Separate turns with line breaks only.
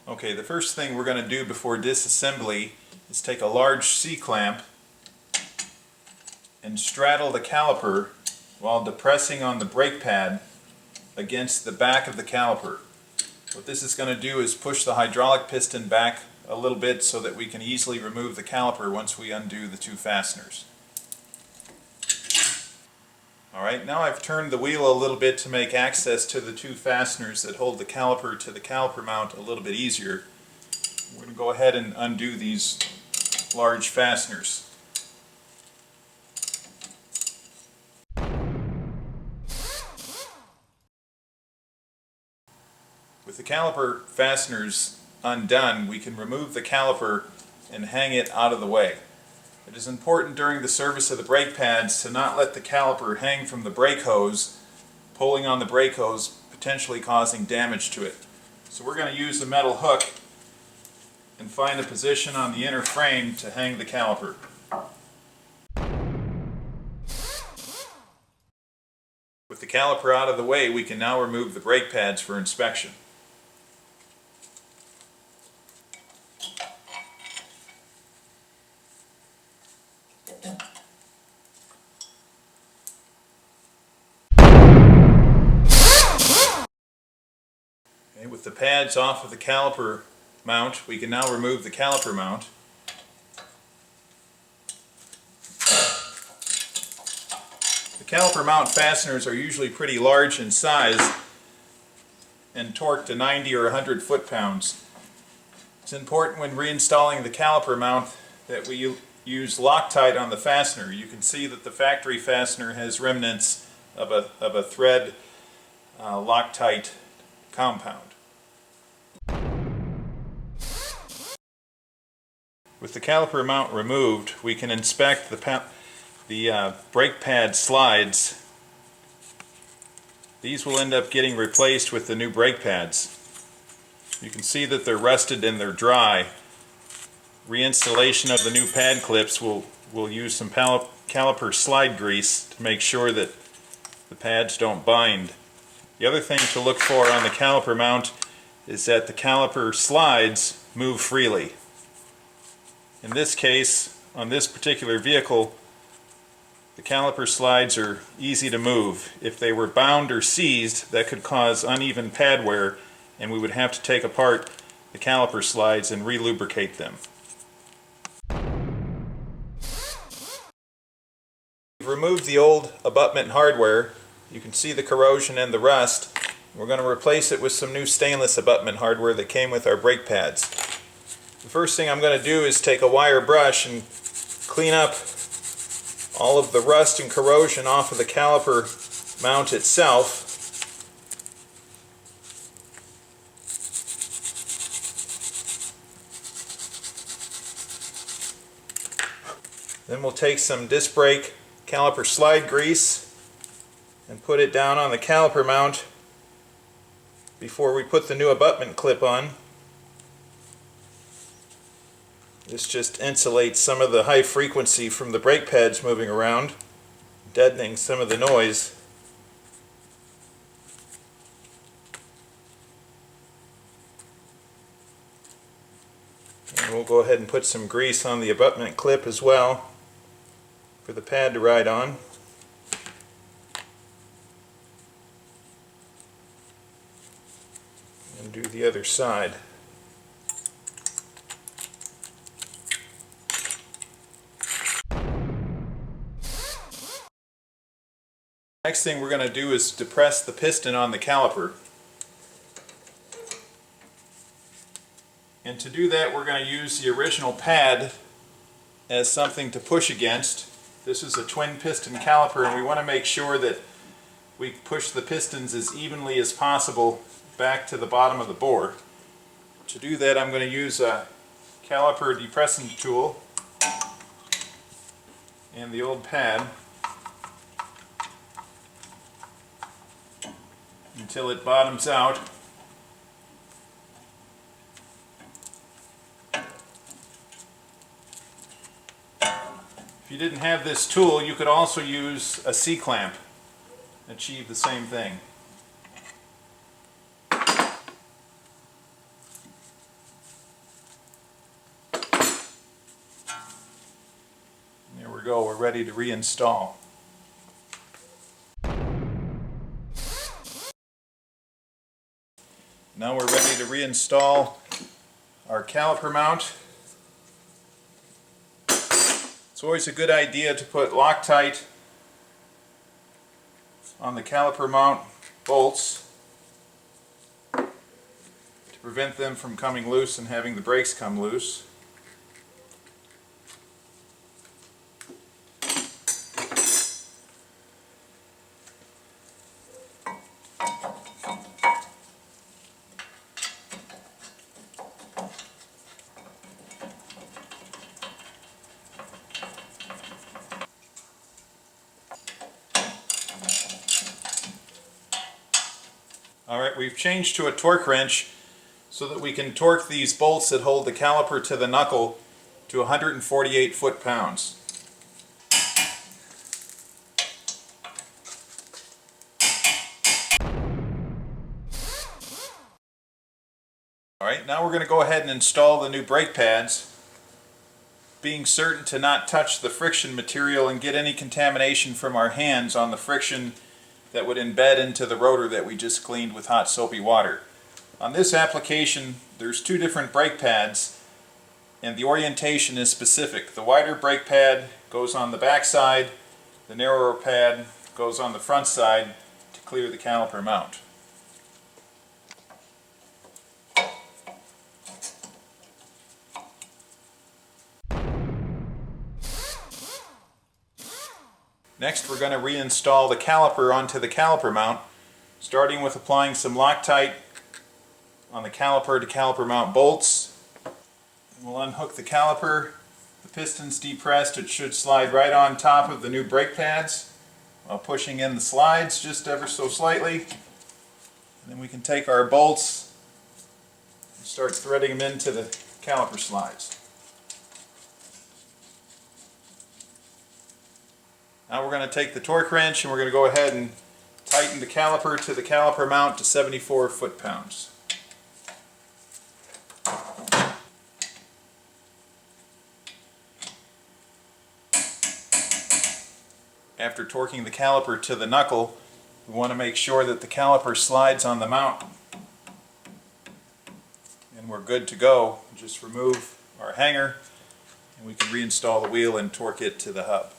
Okay, the first thing we're going to do before disassembly is take a large C-clamp and straddle the caliper while depressing on the brake pad against the back of the caliper. What this is going to do is push the hydraulic piston back a little bit so that we can easily remove the caliper once we undo the two fasteners. Alright, now I've turned the wheel a little bit to make access to the two fasteners that hold the caliper to the caliper mount a little bit easier. We're going to go ahead and undo these large fasteners. With the caliper fasteners undone, we can remove the caliper and hang it out of the way. It is important during the service of the brake pads to not let the caliper hang from the brake hose, pulling on the brake hose, potentially causing damage to it. So we're going to use a metal hook and find a position on the inner frame to hang the caliper. With the caliper out of the way, we can now remove the brake pads for inspection. With the pads off of the caliper mount, we can now remove the caliper mount. The caliper mount fasteners are usually pretty large in size and torqued to 90 or 100 foot-pounds. It's important when reinstalling the caliper mount that we use Loctite on the fastener. You can see that the factory fastener has remnants of a thread Loctite compound. With the caliper mount removed, we can inspect the brake pad slides. These will end up getting replaced with the new brake pads. You can see that they're rusted and they're dry. Reinstallation of the new pad clips will use some caliper slide grease to make sure that the pads don't bind. The other thing to look for on the caliper mount is that the caliper slides move freely. In this case, on this particular vehicle, the caliper slides are easy to move. If they were bound or seized, that could cause uneven pad wear, and we would have to take apart the caliper slides and re-lubricate them. We've removed the old abutment hardware. You can see the corrosion and the rust. We're going to replace it with some new stainless abutment hardware that came with our brake pads. The first thing I'm going to do is take a wire brush and clean up all of the rust and corrosion off of the caliper mount itself. Then we'll take some disc brake caliper slide grease and put it down on the caliper mount before we put the new abutment clip on. This just insulates some of the high frequency from the brake pads moving around, deadening some of the noise. And we'll go ahead and put some grease on the abutment clip as well for the pad to ride on. And do the other side. Next thing we're going to do is depress the piston on the caliper. And to do that, we're going to use the original pad as something to push against. This is a twin piston caliper, and we want to make sure that we push the pistons as evenly as possible back to the bottom of the bore. To do that, I'm going to use a caliper depressing tool and the old pad until it bottoms out. If you didn't have this tool, you could also use a C-clamp and achieve the same thing. ready to reinstall. Now we're ready to reinstall our caliper mount. It's always a good idea to put Loctite on the caliper mount bolts to prevent them from coming loose and having the brakes come loose. Alright, we've changed to a torque wrench so that we can torque these bolts that hold the caliper to the knuckle to 148 foot-pounds. Alright, now we're going to go ahead and install the new brake pads, being certain to not touch the friction material and get any contamination from our hands on the friction that would embed into the rotor that we just cleaned with hot soapy water. On this application, there's two different brake pads and the orientation is specific. The wider brake pad goes on the back side, the narrower pad goes on the front side to clear the caliper mount. Next, we're going to reinstall the caliper onto the caliper mount, starting with applying some Loctite on the caliper to caliper mount bolts. We'll unhook the caliper. The piston's depressed. It should slide right on top of the new brake pads while pushing in the slides just ever so slightly. And then we can take our bolts and start threading them into the caliper slides. Now we're going to take the torque wrench and we're going to go ahead and tighten the caliper to the caliper mount to 74 foot-pounds. After torquing the caliper to the knuckle, we want to make sure that the caliper slides on the mount. And we're good to go. Just remove our hanger and we can reinstall the wheel and torque it to the hub.